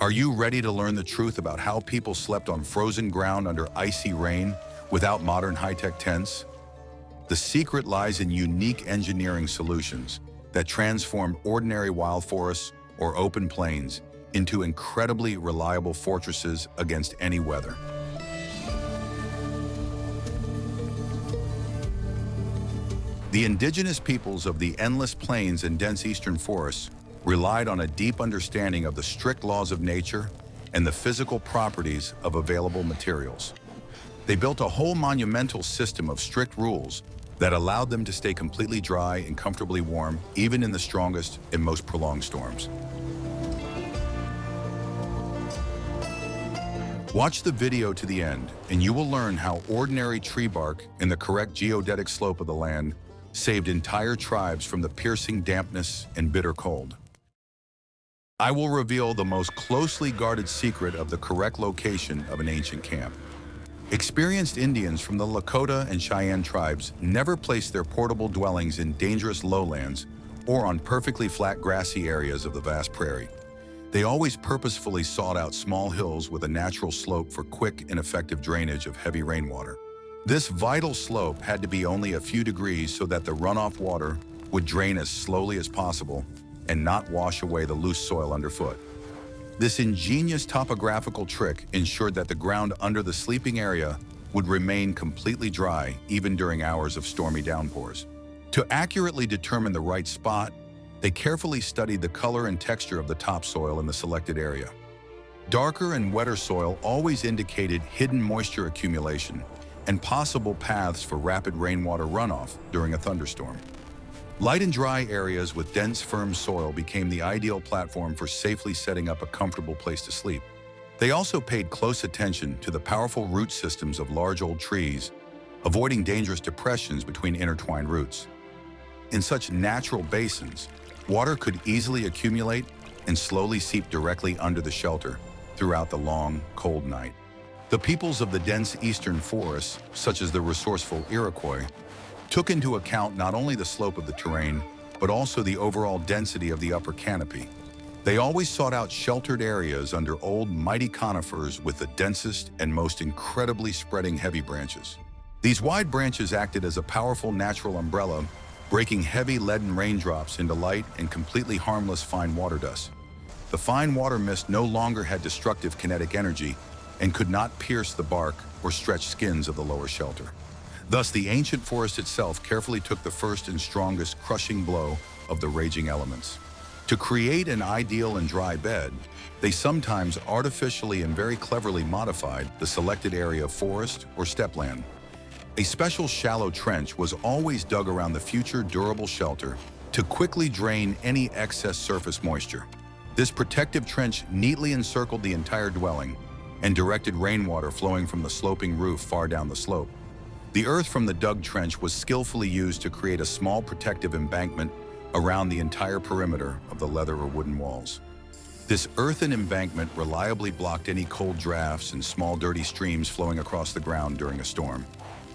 Are you ready to learn the truth about how people slept on frozen ground under icy rain without modern high-tech tents? The secret lies in unique engineering solutions that transform ordinary wild forests or open plains into incredibly reliable fortresses against any weather. The indigenous peoples of the endless plains and dense eastern forests relied on a deep understanding of the strict laws of nature and the physical properties of available materials. They built a whole monumental system of strict rules that allowed them to stay completely dry and comfortably warm, even in the strongest and most prolonged storms. Watch the video to the end, and you will learn how ordinary tree bark in the correct geodetic slope of the land saved entire tribes from the piercing dampness and bitter cold. I will reveal the most closely guarded secret of the correct location of an ancient camp. Experienced Indians from the Lakota and Cheyenne tribes never placed their portable dwellings in dangerous lowlands or on perfectly flat grassy areas of the vast prairie. They always purposefully sought out small hills with a natural slope for quick and effective drainage of heavy rainwater. This vital slope had to be only a few degrees so that the runoff water would drain as slowly as possible and not wash away the loose soil underfoot. This ingenious topographical trick ensured that the ground under the sleeping area would remain completely dry even during hours of stormy downpours. To accurately determine the right spot, they carefully studied the color and texture of the topsoil in the selected area. Darker and wetter soil always indicated hidden moisture accumulation and possible paths for rapid rainwater runoff during a thunderstorm. Light and dry areas with dense, firm soil became the ideal platform for safely setting up a comfortable place to sleep. They also paid close attention to the powerful root systems of large old trees, avoiding dangerous depressions between intertwined roots. In such natural basins, water could easily accumulate and slowly seep directly under the shelter throughout the long, cold night. The peoples of the dense eastern forests, such as the resourceful Iroquois, took into account not only the slope of the terrain, but also the overall density of the upper canopy. They always sought out sheltered areas under old, mighty conifers with the densest and most incredibly spreading heavy branches. These wide branches acted as a powerful natural umbrella, breaking heavy leaden raindrops into light and completely harmless fine water dust. The fine water mist no longer had destructive kinetic energy and could not pierce the bark or stretch skins of the lower shelter. Thus, the ancient forest itself carefully took the first and strongest crushing blow of the raging elements. To create an ideal and dry bed, they sometimes artificially and very cleverly modified the selected area of forest or steppe-land. A special shallow trench was always dug around the future durable shelter to quickly drain any excess surface moisture. This protective trench neatly encircled the entire dwelling and directed rainwater flowing from the sloping roof far down the slope. The earth from the dug trench was skillfully used to create a small protective embankment around the entire perimeter of the leather or wooden walls. This earthen embankment reliably blocked any cold drafts and small dirty streams flowing across the ground during a storm.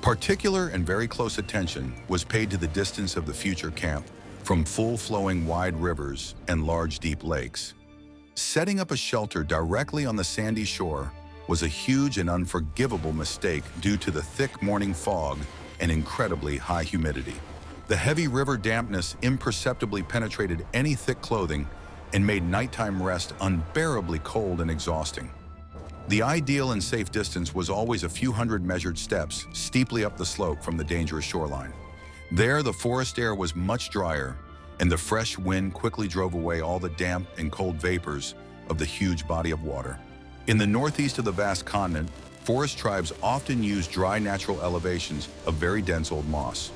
Particular and very close attention was paid to the distance of the future camp from full-flowing wide rivers and large deep lakes. Setting up a shelter directly on the sandy shore was a huge and unforgivable mistake due to the thick morning fog and incredibly high humidity. The heavy river dampness imperceptibly penetrated any thick clothing and made nighttime rest unbearably cold and exhausting. The ideal and safe distance was always a few hundred measured steps steeply up the slope from the dangerous shoreline. There, the forest air was much drier, and the fresh wind quickly drove away all the damp and cold vapors of the huge body of water. In the northeast of the vast continent, forest tribes often use dry natural elevations of very dense old moss.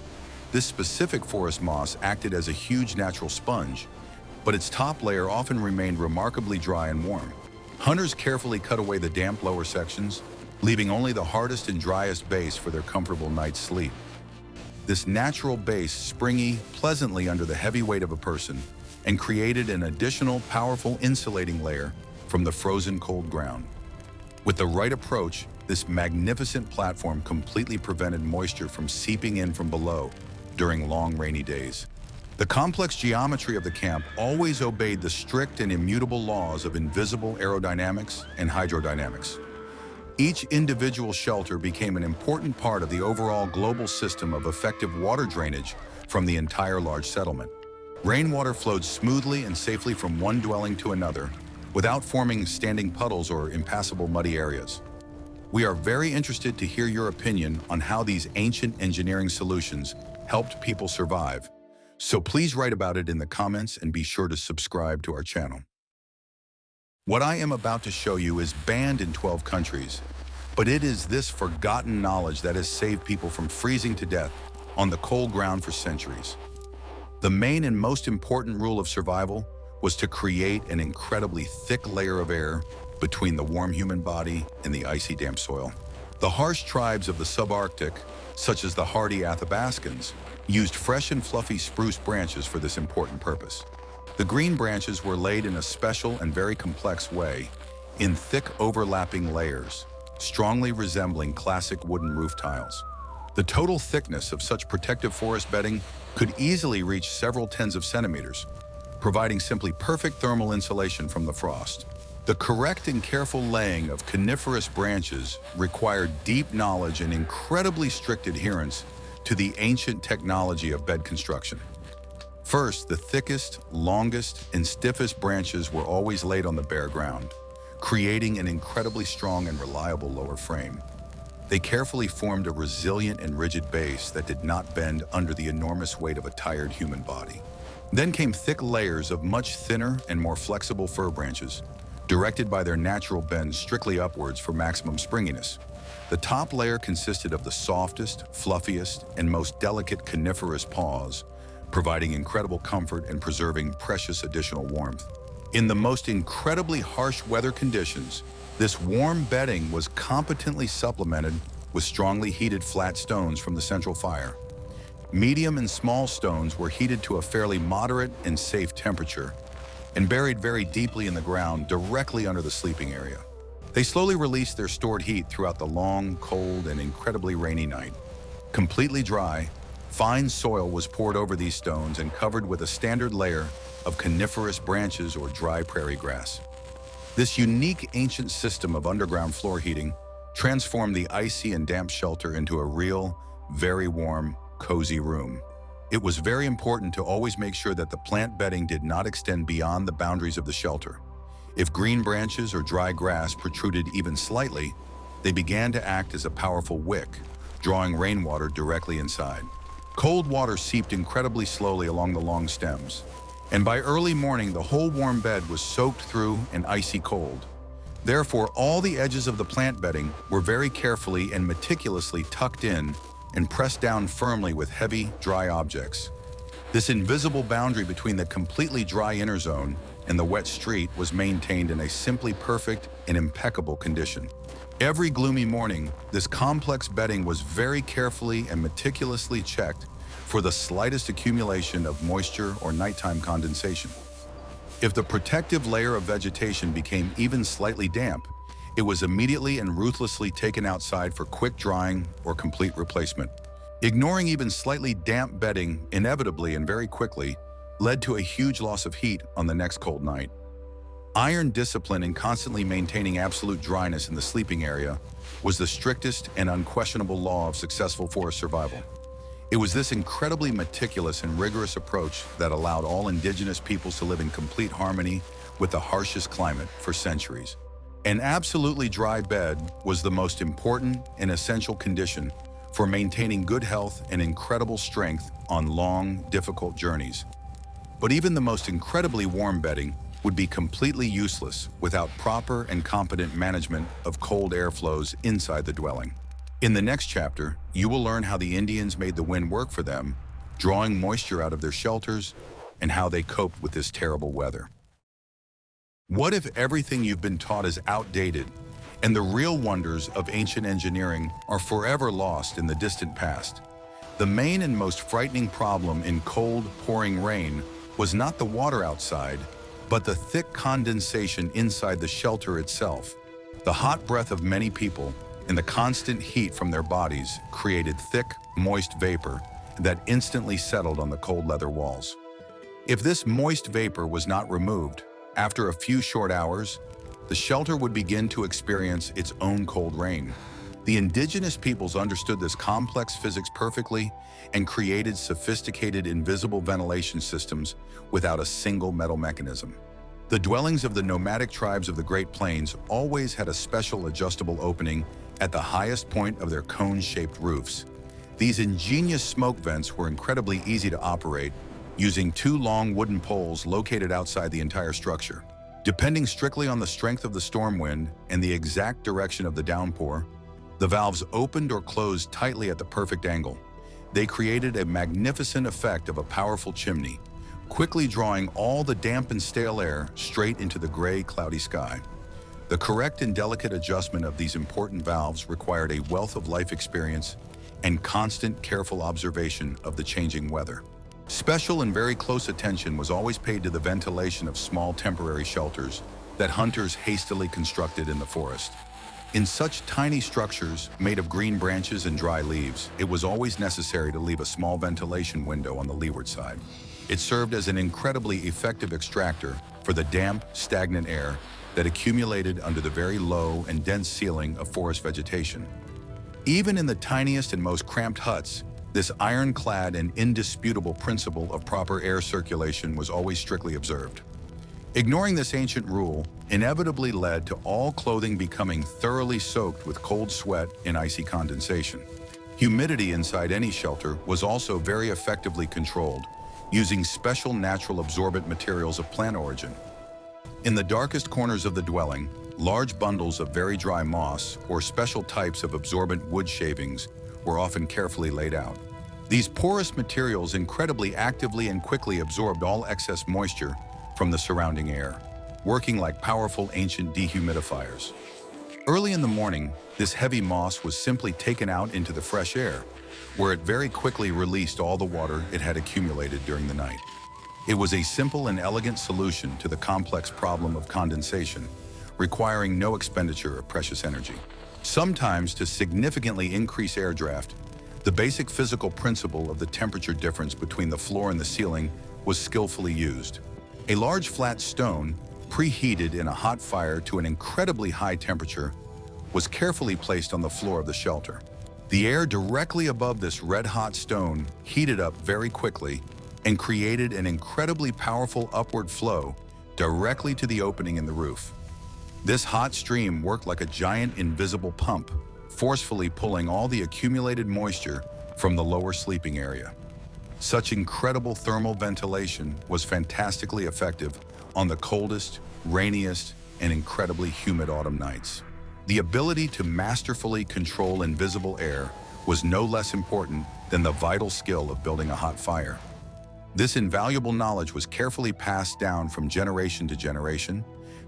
This specific forest moss acted as a huge natural sponge, but its top layer often remained remarkably dry and warm. Hunters carefully cut away the damp lower sections, leaving only the hardest and driest base for their comfortable night's sleep. This natural base springy pleasantly under the heavy weight of a person and created an additional powerful insulating layer from the frozen cold ground. With the right approach, this magnificent platform completely prevented moisture from seeping in from below during long rainy days. The complex geometry of the camp always obeyed the strict and immutable laws of invisible aerodynamics and hydrodynamics. Each individual shelter became an important part of the overall global system of effective water drainage from the entire large settlement. Rainwater flowed smoothly and safely from one dwelling to another, without forming standing puddles or impassable muddy areas. We are very interested to hear your opinion on how these ancient engineering solutions helped people survive, so please write about it in the comments and be sure to subscribe to our channel. What I am about to show you is banned in 12 countries, but it is this forgotten knowledge that has saved people from freezing to death on the cold ground for centuries. The main and most important rule of survival was to create an incredibly thick layer of air between the warm human body and the icy damp soil. The harsh tribes of the subarctic, such as the hardy Athabascans, used fresh and fluffy spruce branches for this important purpose. The green branches were laid in a special and very complex way, in thick overlapping layers, strongly resembling classic wooden roof tiles. The total thickness of such protective forest bedding could easily reach several tens of centimeters, providing simply perfect thermal insulation from the frost. The correct and careful laying of coniferous branches required deep knowledge and incredibly strict adherence to the ancient technology of bed construction. First, the thickest, longest, and stiffest branches were always laid on the bare ground, creating an incredibly strong and reliable lower frame. They carefully formed a resilient and rigid base that did not bend under the enormous weight of a tired human body. Then came thick layers of much thinner and more flexible fir branches, directed by their natural bend strictly upwards for maximum springiness. The top layer consisted of the softest, fluffiest, and most delicate coniferous paws, providing incredible comfort and preserving precious additional warmth. In the most incredibly harsh weather conditions, this warm bedding was competently supplemented with strongly heated flat stones from the central fire. Medium and small stones were heated to a fairly moderate and safe temperature and buried very deeply in the ground directly under the sleeping area. They slowly released their stored heat throughout the long, cold, and incredibly rainy night. Completely dry, fine soil was poured over these stones and covered with a standard layer of coniferous branches or dry prairie grass. This unique ancient system of underground floor heating transformed the icy and damp shelter into a real, very warm, cozy room. It was very important to always make sure that the plant bedding did not extend beyond the boundaries of the shelter. If green branches or dry grass protruded even slightly, they began to act as a powerful wick, drawing rainwater directly inside. Cold water seeped incredibly slowly along the long stems, and by early morning the whole warm bed was soaked through and icy cold. Therefore, all the edges of the plant bedding were very carefully and meticulously tucked in and pressed down firmly with heavy, dry objects. This invisible boundary between the completely dry inner zone and the wet street was maintained in a simply perfect and impeccable condition. Every gloomy morning, this complex bedding was very carefully and meticulously checked for the slightest accumulation of moisture or nighttime condensation. If the protective layer of vegetation became even slightly damp, it was immediately and ruthlessly taken outside for quick drying or complete replacement. Ignoring even slightly damp bedding inevitably and very quickly led to a huge loss of heat on the next cold night. Iron discipline in constantly maintaining absolute dryness in the sleeping area was the strictest and unquestionable law of successful forest survival. It was this incredibly meticulous and rigorous approach that allowed all indigenous peoples to live in complete harmony with the harshest climate for centuries. An absolutely dry bed was the most important and essential condition for maintaining good health and incredible strength on long, difficult journeys. But even the most incredibly warm bedding would be completely useless without proper and competent management of cold air flows inside the dwelling. In the next chapter, you will learn how the Indians made the wind work for them, drawing moisture out of their shelters, and how they coped with this terrible weather. What if everything you've been taught is outdated, and the real wonders of ancient engineering are forever lost in the distant past? The main and most frightening problem in cold, pouring rain was not the water outside, but the thick condensation inside the shelter itself. The hot breath of many people and the constant heat from their bodies created thick, moist vapor that instantly settled on the cold leather walls. If this moist vapor was not removed, after a few short hours, the shelter would begin to experience its own cold rain. The indigenous peoples understood this complex physics perfectly and created sophisticated invisible ventilation systems without a single metal mechanism. The dwellings of the nomadic tribes of the Great Plains always had a special adjustable opening at the highest point of their cone-shaped roofs. These ingenious smoke vents were incredibly easy to operate, using two long wooden poles located outside the entire structure. Depending strictly on the strength of the storm wind and the exact direction of the downpour, the valves opened or closed tightly at the perfect angle. They created a magnificent effect of a powerful chimney, quickly drawing all the damp and stale air straight into the gray, cloudy sky. The correct and delicate adjustment of these important valves required a wealth of life experience and constant, careful observation of the changing weather. Special and very close attention was always paid to the ventilation of small temporary shelters that hunters hastily constructed in the forest. In such tiny structures, made of green branches and dry leaves, it was always necessary to leave a small ventilation window on the leeward side. It served as an incredibly effective extractor for the damp, stagnant air that accumulated under the very low and dense ceiling of forest vegetation. Even in the tiniest and most cramped huts, this ironclad and indisputable principle of proper air circulation was always strictly observed. Ignoring this ancient rule inevitably led to all clothing becoming thoroughly soaked with cold sweat and icy condensation. Humidity inside any shelter was also very effectively controlled, using special natural absorbent materials of plant origin. In the darkest corners of the dwelling, large bundles of very dry moss or special types of absorbent wood shavings were often carefully laid out. These porous materials incredibly actively and quickly absorbed all excess moisture from the surrounding air, working like powerful ancient dehumidifiers. Early in the morning, this heavy moss was simply taken out into the fresh air, where it very quickly released all the water it had accumulated during the night. It was a simple and elegant solution to the complex problem of condensation, requiring no expenditure of precious energy. Sometimes, to significantly increase air draft, the basic physical principle of the temperature difference between the floor and the ceiling was skillfully used. A large flat stone, preheated in a hot fire to an incredibly high temperature, was carefully placed on the floor of the shelter. The air directly above this red-hot stone heated up very quickly and created an incredibly powerful upward flow directly to the opening in the roof. This hot stream worked like a giant invisible pump, forcefully pulling all the accumulated moisture from the lower sleeping area. Such incredible thermal ventilation was fantastically effective on the coldest, rainiest, and incredibly humid autumn nights. The ability to masterfully control invisible air was no less important than the vital skill of building a hot fire. This invaluable knowledge was carefully passed down from generation to generation,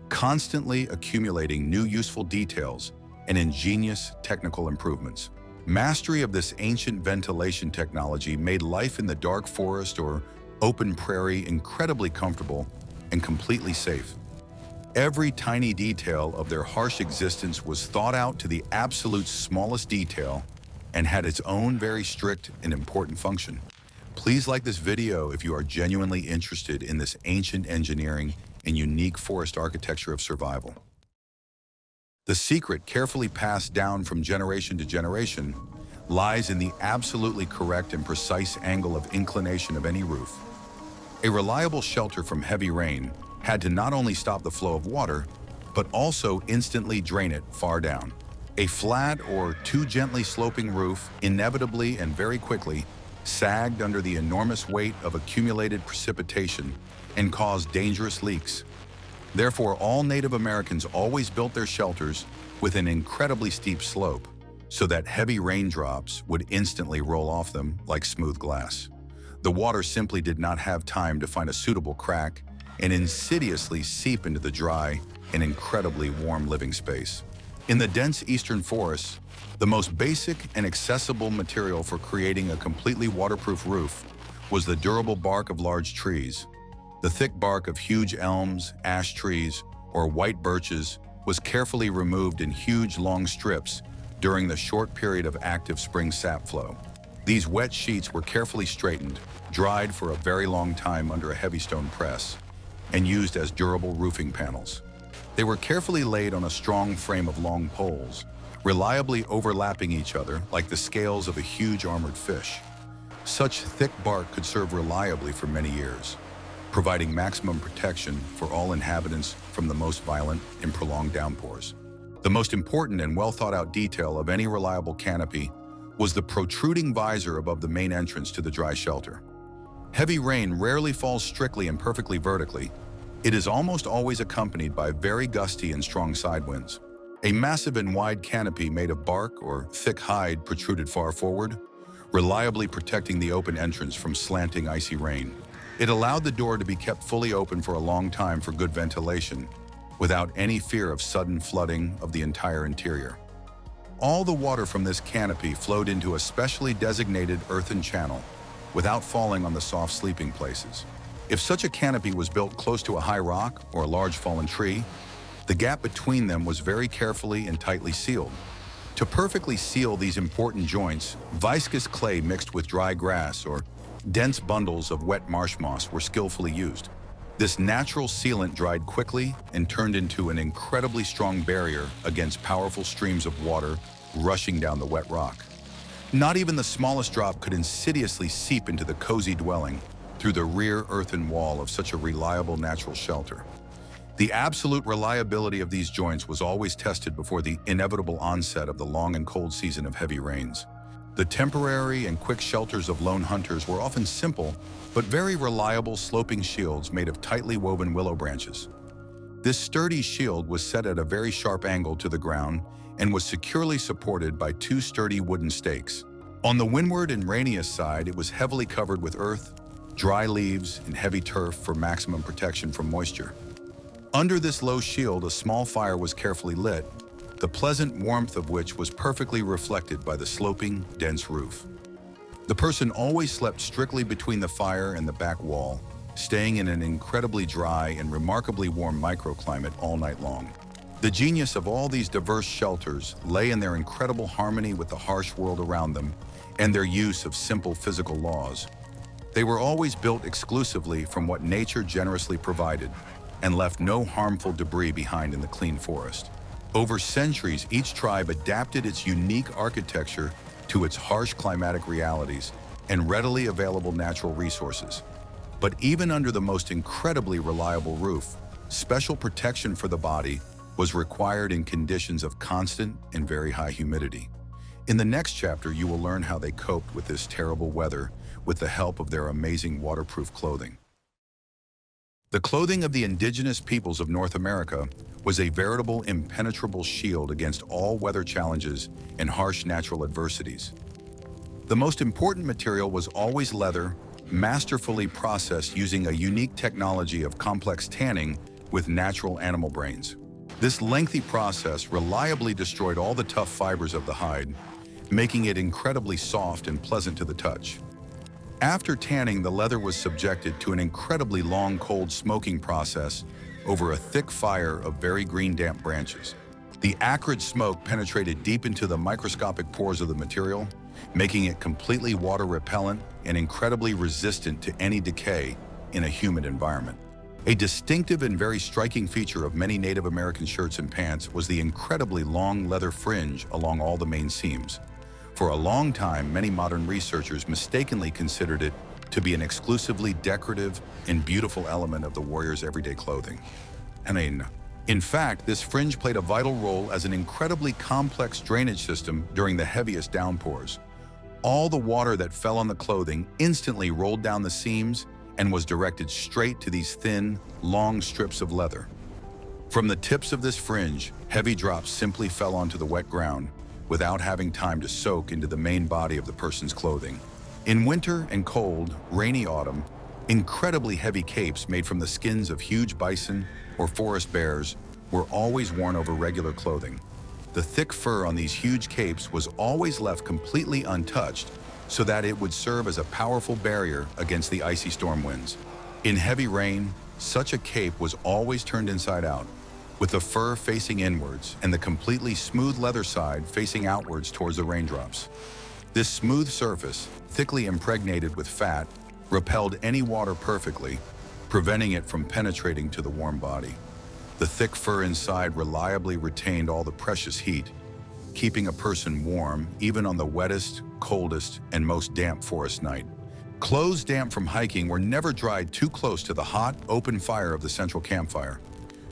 constantly accumulating new useful details and ingenious technical improvements. Mastery of this ancient ventilation technology made life in the dark forest or open prairie incredibly comfortable and completely safe. Every tiny detail of their harsh existence was thought out to the absolute smallest detail and had its own very strict and important function. Please like this video if you are genuinely interested in this ancient engineering and unique forest architecture of survival. The secret, carefully passed down from generation to generation, lies in the absolutely correct and precise angle of inclination of any roof. A reliable shelter from heavy rain had to not only stop the flow of water, but also instantly drain it far down. A flat or too gently sloping roof inevitably and very quickly sagged under the enormous weight of accumulated precipitation and caused dangerous leaks. Therefore, all Native Americans always built their shelters with an incredibly steep slope, so that heavy raindrops would instantly roll off them like smooth glass. The water simply did not have time to find a suitable crack and insidiously seep into the dry and incredibly warm living space. In the dense eastern forests, the most basic and accessible material for creating a completely waterproof roof was the durable bark of large trees. The thick bark of huge elms, ash trees, or white birches was carefully removed in huge long strips during the short period of active spring sap flow. These wet sheets were carefully straightened, dried for a very long time under a heavy stone press, and used as durable roofing panels. They were carefully laid on a strong frame of long poles, reliably overlapping each other like the scales of a huge armored fish. Such thick bark could serve reliably for many years, providing maximum protection for all inhabitants from the most violent and prolonged downpours. The most important and well-thought-out detail of any reliable canopy was the protruding visor above the main entrance to the dry shelter. Heavy rain rarely falls strictly and perfectly vertically. It is almost always accompanied by very gusty and strong side winds. A massive and wide canopy made of bark or thick hide protruded far forward, reliably protecting the open entrance from slanting icy rain. It allowed the door to be kept fully open for a long time for good ventilation, without any fear of sudden flooding of the entire interior. All the water from this canopy flowed into a specially designated earthen channel, without falling on the soft sleeping places. If such a canopy was built close to a high rock or a large fallen tree, the gap between them was very carefully and tightly sealed. To perfectly seal these important joints, viscous clay mixed with dry grass or dense bundles of wet marsh moss were skillfully used. This natural sealant dried quickly and turned into an incredibly strong barrier against powerful streams of water rushing down the wet rock. Not even the smallest drop could insidiously seep into the cozy dwelling through the rear earthen wall of such a reliable natural shelter. The absolute reliability of these joints was always tested before the inevitable onset of the long and cold season of heavy rains. The temporary and quick shelters of lone hunters were often simple, but very reliable sloping shields made of tightly woven willow branches. This sturdy shield was set at a very sharp angle to the ground and was securely supported by two sturdy wooden stakes. On the windward and rainiest side, it was heavily covered with earth, dry leaves, and heavy turf for maximum protection from moisture. Under this low shield, a small fire was carefully lit, the pleasant warmth of which was perfectly reflected by the sloping, dense roof. The person always slept strictly between the fire and the back wall, staying in an incredibly dry and remarkably warm microclimate all night long. The genius of all these diverse shelters lay in their incredible harmony with the harsh world around them and their use of simple physical laws. They were always built exclusively from what nature generously provided and left no harmful debris behind in the clean forest. Over centuries, each tribe adapted its unique architecture to its harsh climatic realities and readily available natural resources. But even under the most incredibly reliable roof, special protection for the body was required in conditions of constant and very high humidity. In the next chapter, you will learn how they coped with this terrible weather with the help of their amazing waterproof clothing. The clothing of the indigenous peoples of North America was a veritable impenetrable shield against all weather challenges and harsh natural adversities. The most important material was always leather, masterfully processed using a unique technology of complex tanning with natural animal brains. This lengthy process reliably destroyed all the tough fibers of the hide, making it incredibly soft and pleasant to the touch. After tanning, the leather was subjected to an incredibly long, cold smoking process over a thick fire of very green, damp branches. The acrid smoke penetrated deep into the microscopic pores of the material, making it completely water repellent and incredibly resistant to any decay in a humid environment. A distinctive and very striking feature of many Native American shirts and pants was the incredibly long leather fringe along all the main seams. For a long time, many modern researchers mistakenly considered it to be an exclusively decorative and beautiful element of the warrior's everyday clothing. In fact, this fringe played a vital role as an incredibly complex drainage system during the heaviest downpours. All the water that fell on the clothing instantly rolled down the seams and was directed straight to these thin, long strips of leather. From the tips of this fringe, heavy drops simply fell onto the wet ground without having time to soak into the main body of the person's clothing. In winter and cold, rainy autumn, incredibly heavy capes made from the skins of huge bison or forest bears were always worn over regular clothing. The thick fur on these huge capes was always left completely untouched so that it would serve as a powerful barrier against the icy storm winds. In heavy rain, such a cape was always turned inside out, with the fur facing inwards and the completely smooth leather side facing outwards towards the raindrops. This smooth surface, thickly impregnated with fat, repelled any water perfectly, preventing it from penetrating to the warm body. The thick fur inside reliably retained all the precious heat, keeping a person warm even on the wettest, coldest, and most damp forest night. Clothes damp from hiking were never dried too close to the hot, open fire of the central campfire.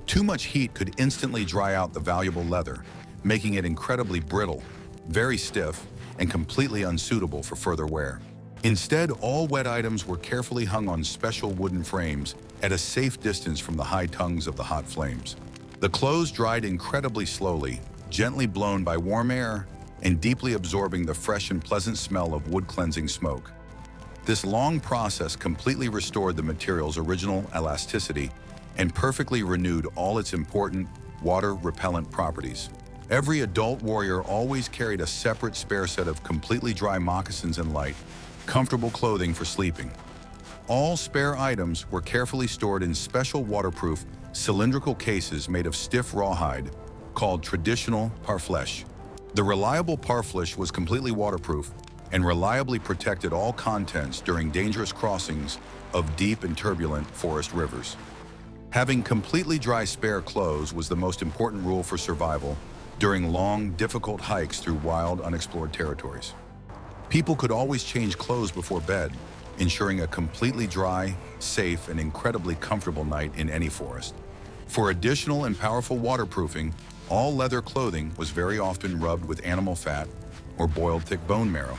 Too much heat could instantly dry out the valuable leather, making it incredibly brittle, very stiff, and completely unsuitable for further wear. Instead, all wet items were carefully hung on special wooden frames at a safe distance from the high tongues of the hot flames. The clothes dried incredibly slowly, gently blown by warm air and deeply absorbing the fresh and pleasant smell of wood-cleansing smoke. This long process completely restored the material's original elasticity and perfectly renewed all its important water-repellent properties. Every adult warrior always carried a separate spare set of completely dry moccasins and light, comfortable clothing for sleeping. All spare items were carefully stored in special waterproof, cylindrical cases made of stiff rawhide, called traditional parfleche. The reliable parfleche was completely waterproof and reliably protected all contents during dangerous crossings of deep and turbulent forest rivers. Having completely dry spare clothes was the most important rule for survival during long, difficult hikes through wild, unexplored territories. People could always change clothes before bed, ensuring a completely dry, safe, and incredibly comfortable night in any forest. For additional and powerful waterproofing, all leather clothing was very often rubbed with animal fat or boiled thick bone marrow.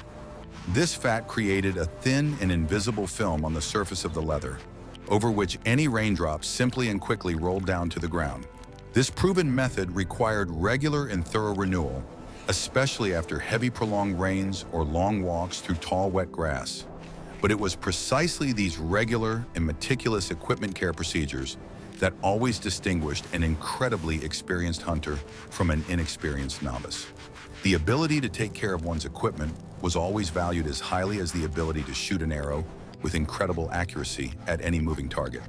This fat created a thin and invisible film on the surface of the leather, over which any raindrops simply and quickly rolled down to the ground. This proven method required regular and thorough renewal, especially after heavy prolonged rains or long walks through tall wet grass. But it was precisely these regular and meticulous equipment care procedures that always distinguished an incredibly experienced hunter from an inexperienced novice. The ability to take care of one's equipment was always valued as highly as the ability to shoot an arrow with incredible accuracy at any moving target.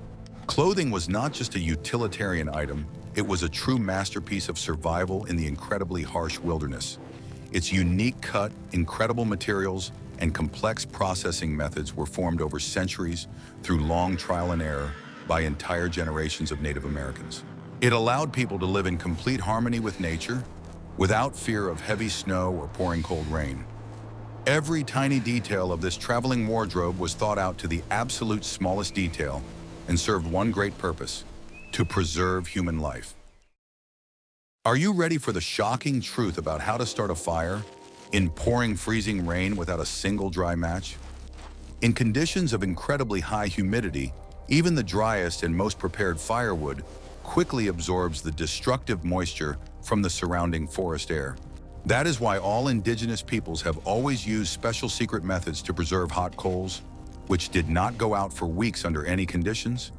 Clothing was not just a utilitarian item, it was a true masterpiece of survival in the incredibly harsh wilderness. Its unique cut, incredible materials, and complex processing methods were formed over centuries through long trial and error by entire generations of Native Americans. It allowed people to live in complete harmony with nature, without fear of heavy snow or pouring cold rain. Every tiny detail of this traveling wardrobe was thought out to the absolute smallest detail and served one great purpose: to preserve human life. Are you ready for the shocking truth about how to start a fire in pouring freezing rain without a single dry match? In conditions of incredibly high humidity, even the driest and most prepared firewood quickly absorbs the destructive moisture from the surrounding forest air. That is why all indigenous peoples have always used special secret methods to preserve hot coals, which did not go out for weeks under any conditions.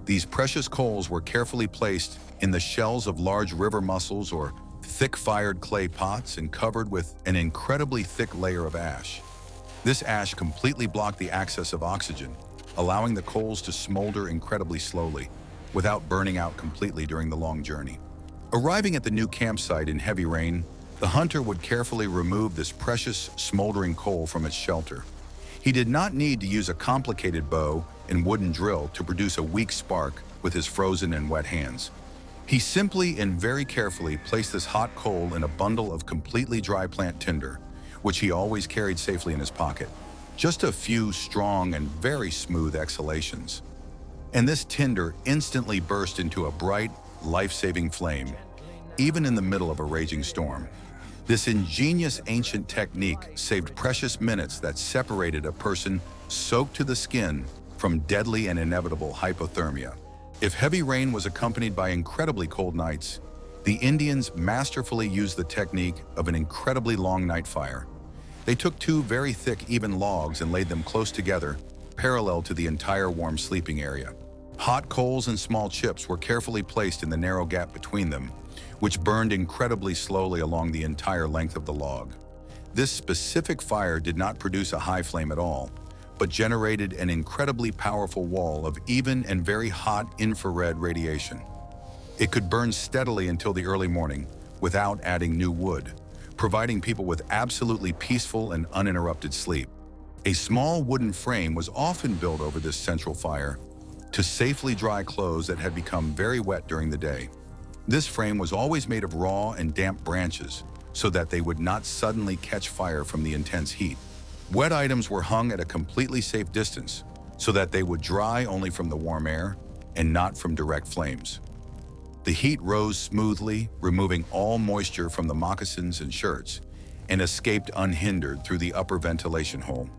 These precious coals were carefully placed in the shells of large river mussels or thick-fired clay pots and covered with an incredibly thick layer of ash. This ash completely blocked the access of oxygen, allowing the coals to smolder incredibly slowly, without burning out completely during the long journey. Arriving at the new campsite in heavy rain, the hunter would carefully remove this precious, smoldering coal from its shelter. He did not need to use a complicated bow and wooden drill to produce a weak spark with his frozen and wet hands. He simply and very carefully placed this hot coal in a bundle of completely dry plant tinder, which he always carried safely in his pocket. Just a few strong and very smooth exhalations, and this tinder instantly burst into a bright, life-saving flame, even in the middle of a raging storm. This ingenious ancient technique saved precious minutes that separated a person soaked to the skin from deadly and inevitable hypothermia. If heavy rain was accompanied by incredibly cold nights, the Indians masterfully used the technique of an incredibly long night fire. They took two very thick, even logs and laid them close together, parallel to the entire warm sleeping area. Hot coals and small chips were carefully placed in the narrow gap between them, which burned incredibly slowly along the entire length of the log. This specific fire did not produce a high flame at all, but generated an incredibly powerful wall of even and very hot infrared radiation. It could burn steadily until the early morning without adding new wood, providing people with absolutely peaceful and uninterrupted sleep. A small wooden frame was often built over this central fire to safely dry clothes that had become very wet during the day. This frame was always made of raw and damp branches so that they would not suddenly catch fire from the intense heat. Wet items were hung at a completely safe distance so that they would dry only from the warm air and not from direct flames. The heat rose smoothly, removing all moisture from the moccasins and shirts, and escaped unhindered through the upper ventilation hole.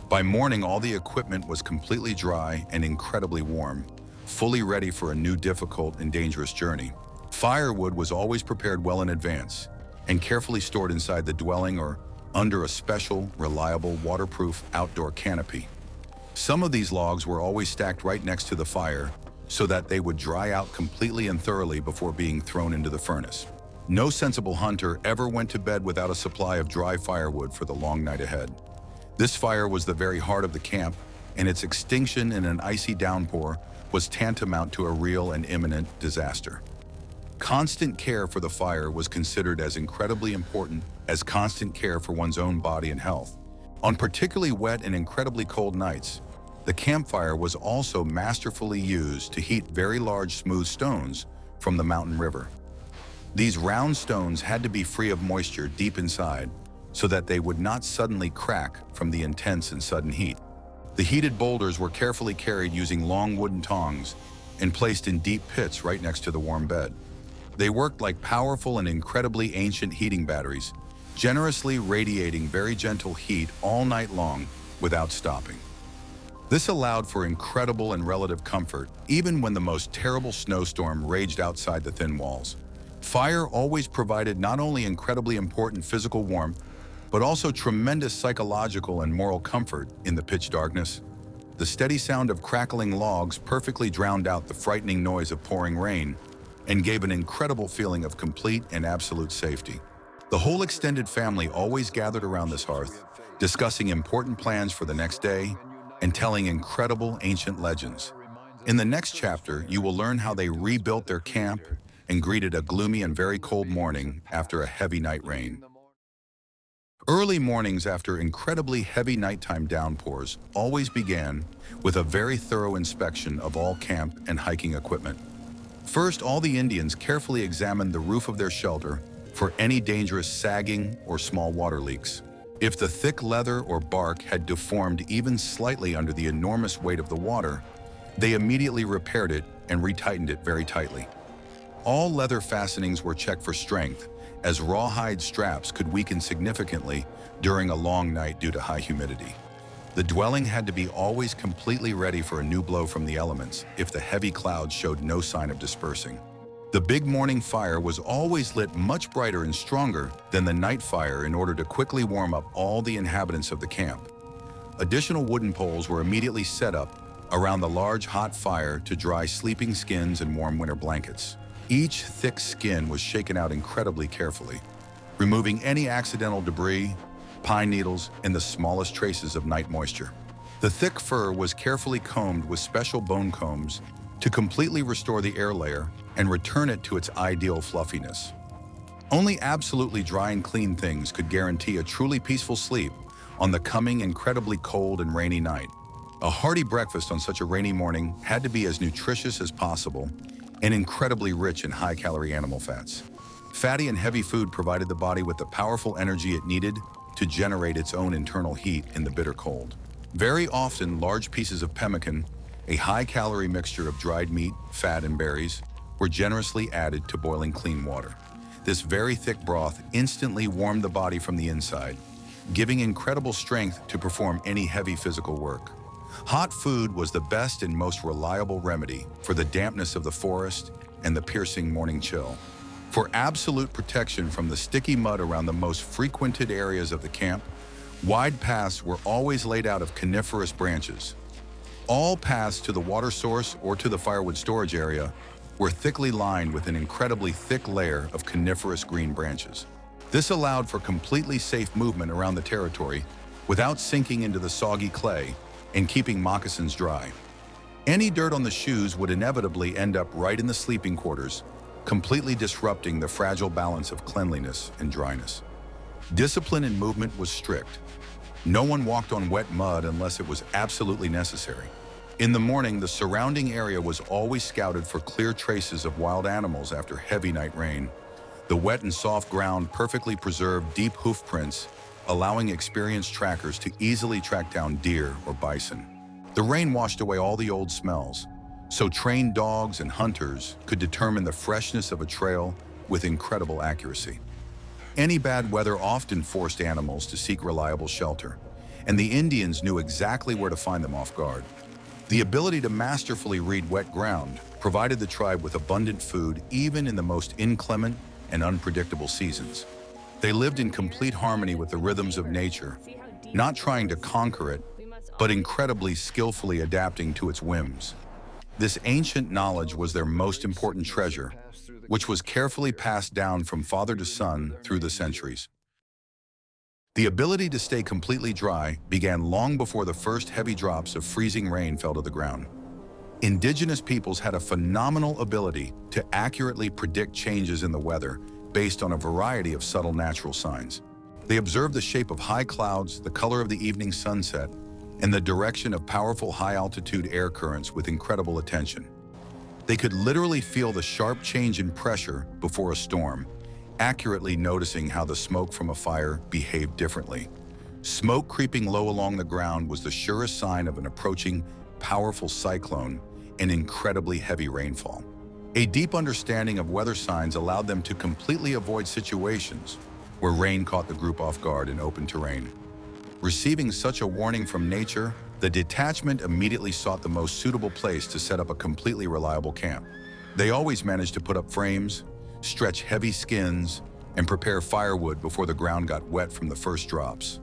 By morning, all the equipment was completely dry and incredibly warm, fully ready for a new difficult and dangerous journey. Firewood was always prepared well in advance and carefully stored inside the dwelling or under a special, reliable, waterproof outdoor canopy. Some of these logs were always stacked right next to the fire so that they would dry out completely and thoroughly before being thrown into the furnace. No sensible hunter ever went to bed without a supply of dry firewood for the long night ahead. This fire was the very heart of the camp, and its extinction in an icy downpour was tantamount to a real and imminent disaster. Constant care for the fire was considered as incredibly important as constant care for one's own body and health. On particularly wet and incredibly cold nights, the campfire was also masterfully used to heat very large smooth stones from the mountain river. These round stones had to be free of moisture deep inside so that they would not suddenly crack from the intense and sudden heat. The heated boulders were carefully carried using long wooden tongs and placed in deep pits right next to the warm bed. They worked like powerful and incredibly ancient heating batteries, generously radiating very gentle heat all night long without stopping. This allowed for incredible and relative comfort, even when the most terrible snowstorm raged outside the thin walls. Fire always provided not only incredibly important physical warmth, but also tremendous psychological and moral comfort in the pitch darkness. The steady sound of crackling logs perfectly drowned out the frightening noise of pouring rain and gave an incredible feeling of complete and absolute safety. The whole extended family always gathered around this hearth, discussing important plans for the next day and telling incredible ancient legends. In the next chapter, you will learn how they rebuilt their camp and greeted a gloomy and very cold morning after a heavy night rain. Early mornings after incredibly heavy nighttime downpours always began with a very thorough inspection of all camp and hiking equipment. First, all the Indians carefully examined the roof of their shelter for any dangerous sagging or small water leaks. If the thick leather or bark had deformed even slightly under the enormous weight of the water, they immediately repaired it and retightened it very tightly. All leather fastenings were checked for strength, as rawhide straps could weaken significantly during a long night due to high humidity. The dwelling had to be always completely ready for a new blow from the elements if the heavy clouds showed no sign of dispersing. The big morning fire was always lit much brighter and stronger than the night fire in order to quickly warm up all the inhabitants of the camp. Additional wooden poles were immediately set up around the large hot fire to dry sleeping skins and warm winter blankets. Each thick skin was shaken out incredibly carefully, removing any accidental debris, pine needles, and the smallest traces of night moisture. The thick fur was carefully combed with special bone combs to completely restore the air layer and return it to its ideal fluffiness. Only absolutely dry and clean things could guarantee a truly peaceful sleep on the coming incredibly cold and rainy night. A hearty breakfast on such a rainy morning had to be as nutritious as possible and incredibly rich in high-calorie animal fats. Fatty and heavy food provided the body with the powerful energy it needed to generate its own internal heat in the bitter cold. Very often, large pieces of pemmican, a high-calorie mixture of dried meat, fat, and berries, were generously added to boiling clean water. This very thick broth instantly warmed the body from the inside, giving incredible strength to perform any heavy physical work. Hot food was the best and most reliable remedy for the dampness of the forest and the piercing morning chill. For absolute protection from the sticky mud around the most frequented areas of the camp, wide paths were always laid out of coniferous branches. All paths to the water source or to the firewood storage area were thickly lined with an incredibly thick layer of coniferous green branches. This allowed for completely safe movement around the territory without sinking into the soggy clay and keeping moccasins dry. Any dirt on the shoes would inevitably end up right in the sleeping quarters, completely disrupting the fragile balance of cleanliness and dryness. Discipline and movement was strict. No one walked on wet mud unless it was absolutely necessary. In the morning, the surrounding area was always scouted for clear traces of wild animals after heavy night rain. The wet and soft ground perfectly preserved deep hoof prints, allowing experienced trackers to easily track down deer or bison. The rain washed away all the old smells, so trained dogs and hunters could determine the freshness of a trail with incredible accuracy. Any bad weather often forced animals to seek reliable shelter, and the Indians knew exactly where to find them off guard. The ability to masterfully read wet ground provided the tribe with abundant food even in the most inclement and unpredictable seasons. They lived in complete harmony with the rhythms of nature, not trying to conquer it, but incredibly skillfully adapting to its whims. This ancient knowledge was their most important treasure, which was carefully passed down from father to son through the centuries. The ability to stay completely dry began long before the first heavy drops of freezing rain fell to the ground. Indigenous peoples had a phenomenal ability to accurately predict changes in the weather based on a variety of subtle natural signs. They observed the shape of high clouds, the color of the evening sunset, and the direction of powerful high-altitude air currents with incredible attention. They could literally feel the sharp change in pressure before a storm, accurately noticing how the smoke from a fire behaved differently. Smoke creeping low along the ground was the surest sign of an approaching powerful cyclone and incredibly heavy rainfall. A deep understanding of weather signs allowed them to completely avoid situations where rain caught the group off guard in open terrain. Receiving such a warning from nature, the detachment immediately sought the most suitable place to set up a completely reliable camp. They always managed to put up frames, stretch heavy skins, and prepare firewood before the ground got wet from the first drops.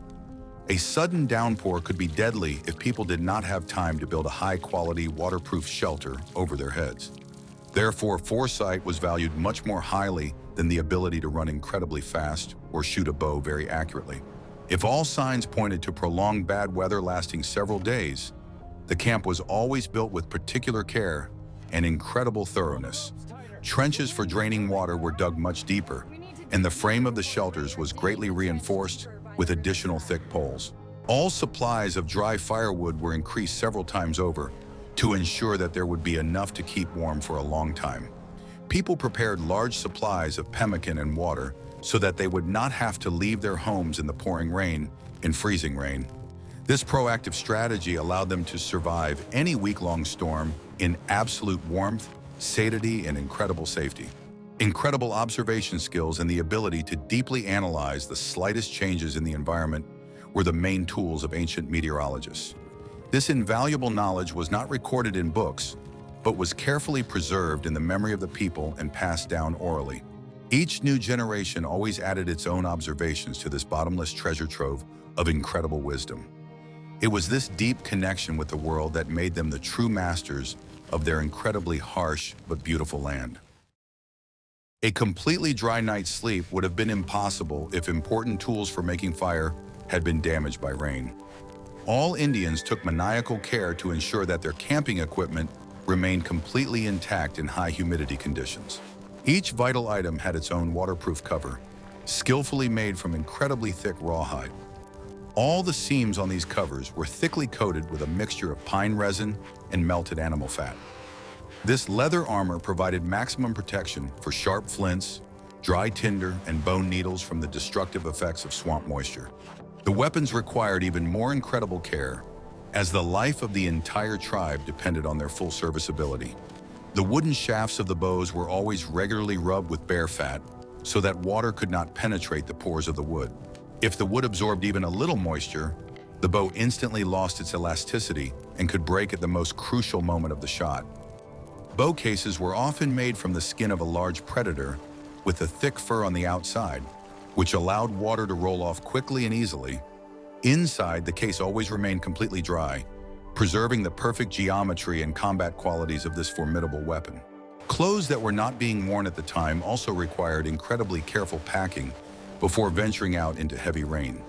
A sudden downpour could be deadly if people did not have time to build a high-quality, waterproof shelter over their heads. Therefore, foresight was valued much more highly than the ability to run incredibly fast or shoot a bow very accurately. If all signs pointed to prolonged bad weather lasting several days, the camp was always built with particular care and incredible thoroughness. Trenches for draining water were dug much deeper, and the frame of the shelters was greatly reinforced with additional thick poles. All supplies of dry firewood were increased several times over to ensure that there would be enough to keep warm for a long time. People prepared large supplies of pemmican and water so that they would not have to leave their homes in the pouring rain and freezing rain. This proactive strategy allowed them to survive any week-long storm in absolute warmth, satiety, and incredible safety. Incredible observation skills and the ability to deeply analyze the slightest changes in the environment were the main tools of ancient meteorologists. This invaluable knowledge was not recorded in books, but was carefully preserved in the memory of the people and passed down orally. Each new generation always added its own observations to this bottomless treasure trove of incredible wisdom. It was this deep connection with the world that made them the true masters of their incredibly harsh but beautiful land. A completely dry night's sleep would have been impossible if important tools for making fire had been damaged by rain. All Indians took maniacal care to ensure that their camping equipment remained completely intact in high humidity conditions. Each vital item had its own waterproof cover, skillfully made from incredibly thick rawhide. All the seams on these covers were thickly coated with a mixture of pine resin and melted animal fat. This leather armor provided maximum protection for sharp flints, dry tinder, and bone needles from the destructive effects of swamp moisture. The weapons required even more incredible care, as the life of the entire tribe depended on their full serviceability. The wooden shafts of the bows were always regularly rubbed with bear fat so that water could not penetrate the pores of the wood. If the wood absorbed even a little moisture, the bow instantly lost its elasticity and could break at the most crucial moment of the shot. Bow cases were often made from the skin of a large predator with a thick fur on the outside, which allowed water to roll off quickly and easily. Inside, the case always remained completely dry, preserving the perfect geometry and combat qualities of this formidable weapon. Clothes that were not being worn at the time also required incredibly careful packing before venturing out into heavy rain.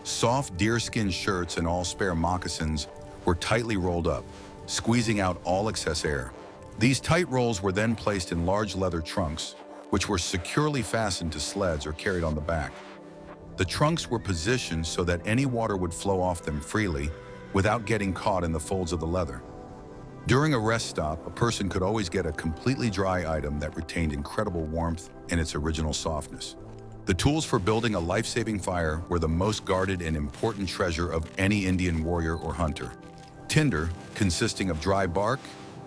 Soft deerskin shirts and all spare moccasins were tightly rolled up, squeezing out all excess air. These tight rolls were then placed in large leather trunks, which were securely fastened to sleds or carried on the back. The trunks were positioned so that any water would flow off them freely without getting caught in the folds of the leather. During a rest stop, a person could always get a completely dry item that retained incredible warmth and its original softness. The tools for building a life-saving fire were the most guarded and important treasure of any Indian warrior or hunter. Tinder, consisting of dry bark,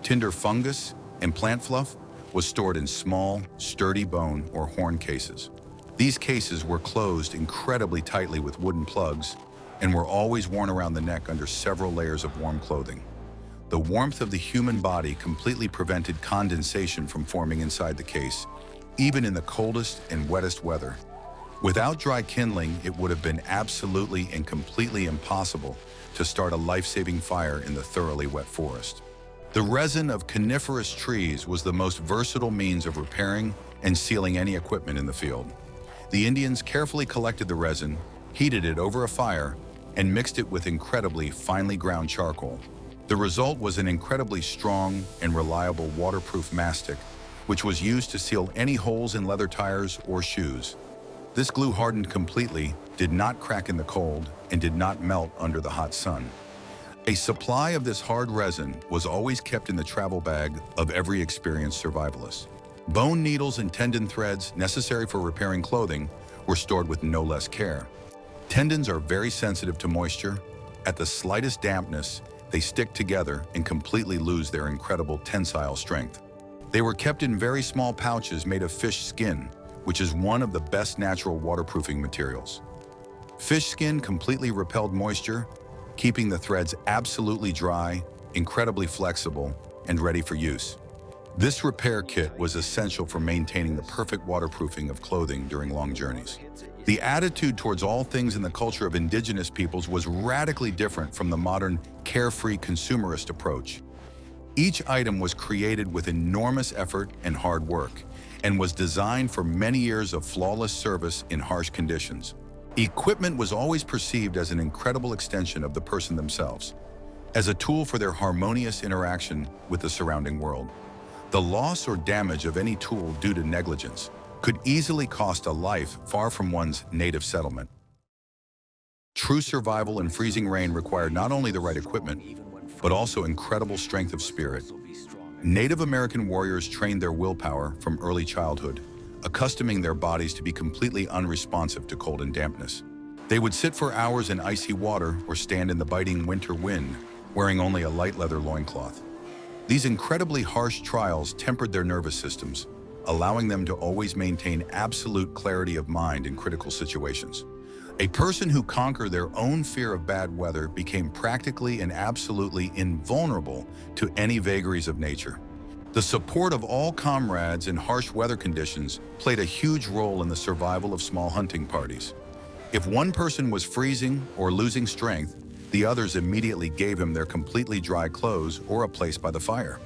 tinder fungus, and plant fluff, was stored in small, sturdy bone or horn cases. These cases were closed incredibly tightly with wooden plugs and were always worn around the neck under several layers of warm clothing. The warmth of the human body completely prevented condensation from forming inside the case, even in the coldest and wettest weather. Without dry kindling, it would have been absolutely and completely impossible to start a life-saving fire in the thoroughly wet forest. The resin of coniferous trees was the most versatile means of repairing and sealing any equipment in the field. The Indians carefully collected the resin, heated it over a fire, and mixed it with incredibly finely ground charcoal. The result was an incredibly strong and reliable waterproof mastic, which was used to seal any holes in leather tires or shoes. This glue hardened completely, did not crack in the cold, and did not melt under the hot sun. A supply of this hard resin was always kept in the travel bag of every experienced survivalist. Bone needles and tendon threads necessary for repairing clothing were stored with no less care. Tendons are very sensitive to moisture. At the slightest dampness, they stick together and completely lose their incredible tensile strength. They were kept in very small pouches made of fish skin, which is one of the best natural waterproofing materials. Fish skin completely repelled moisture, keeping the threads absolutely dry, incredibly flexible, and ready for use. This repair kit was essential for maintaining the perfect waterproofing of clothing during long journeys. The attitude towards all things in the culture of indigenous peoples was radically different from the modern carefree consumerist approach. Each item was created with enormous effort and hard work, and was designed for many years of flawless service in harsh conditions. Equipment was always perceived as an incredible extension of the person themselves, as a tool for their harmonious interaction with the surrounding world. The loss or damage of any tool due to negligence could easily cost a life far from one's native settlement. True survival in freezing rain required not only the right equipment, but also incredible strength of spirit. Native American warriors trained their willpower from early childhood, accustoming their bodies to be completely unresponsive to cold and dampness. They would sit for hours in icy water or stand in the biting winter wind, wearing only a light leather loincloth. These incredibly harsh trials tempered their nervous systems, allowing them to always maintain absolute clarity of mind in critical situations. A person who conquered their own fear of bad weather became practically and absolutely invulnerable to any vagaries of nature. The support of all comrades in harsh weather conditions played a huge role in the survival of small hunting parties. If one person was freezing or losing strength, the others immediately gave him their completely dry clothes or a place by the fire.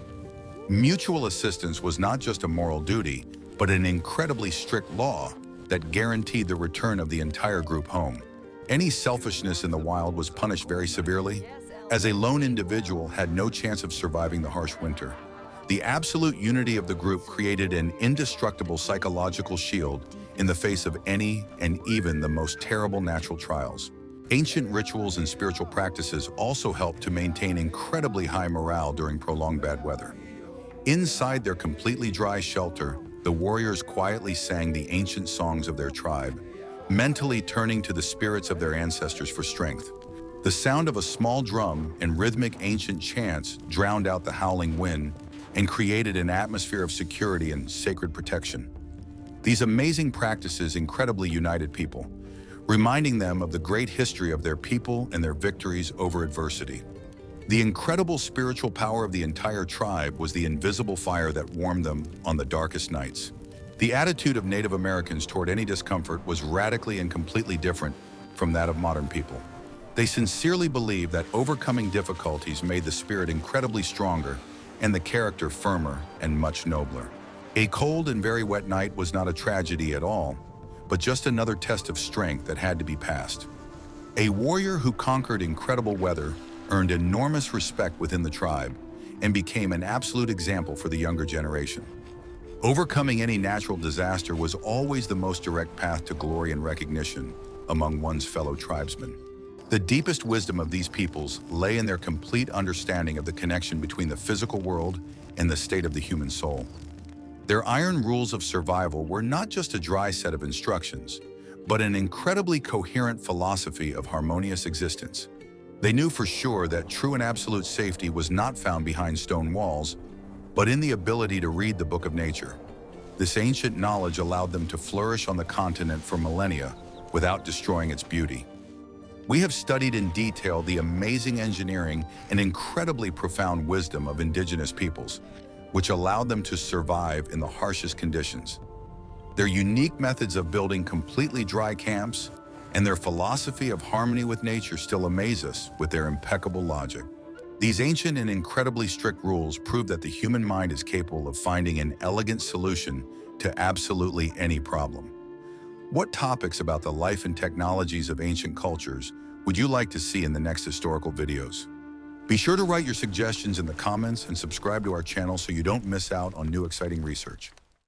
Mutual assistance was not just a moral duty, but an incredibly strict law that guaranteed the return of the entire group home. Any selfishness in the wild was punished very severely, as a lone individual had no chance of surviving the harsh winter. The absolute unity of the group created an indestructible psychological shield in the face of any and even the most terrible natural trials. Ancient rituals and spiritual practices also helped to maintain incredibly high morale during prolonged bad weather. Inside their completely dry shelter, the warriors quietly sang the ancient songs of their tribe, mentally turning to the spirits of their ancestors for strength. The sound of a small drum and rhythmic ancient chants drowned out the howling wind and created an atmosphere of security and sacred protection. These amazing practices incredibly united people, reminding them of the great history of their people and their victories over adversity. The incredible spiritual power of the entire tribe was the invisible fire that warmed them on the darkest nights. The attitude of Native Americans toward any discomfort was radically and completely different from that of modern people. They sincerely believed that overcoming difficulties made the spirit incredibly stronger and the character firmer and much nobler. A cold and very wet night was not a tragedy at all, but just another test of strength that had to be passed. A warrior who conquered incredible weather earned enormous respect within the tribe and became an absolute example for the younger generation. Overcoming any natural disaster was always the most direct path to glory and recognition, among one's fellow tribesmen. The deepest wisdom of these peoples lay in their complete understanding of the connection between the physical world and the state of the human soul. Their iron rules of survival were not just a dry set of instructions, but an incredibly coherent philosophy of harmonious existence. They knew for sure that true and absolute safety was not found behind stone walls, but in the ability to read the book of nature. This ancient knowledge allowed them to flourish on the continent for millennia without destroying its beauty. We have studied in detail the amazing engineering and incredibly profound wisdom of indigenous peoples, which allowed them to survive in the harshest conditions. Their unique methods of building completely dry camps and their philosophy of harmony with nature still amaze us with their impeccable logic. These ancient and incredibly strict rules prove that the human mind is capable of finding an elegant solution to absolutely any problem. What topics about the life and technologies of ancient cultures would you like to see in the next historical videos? Be sure to write your suggestions in the comments and subscribe to our channel so you don't miss out on new exciting research.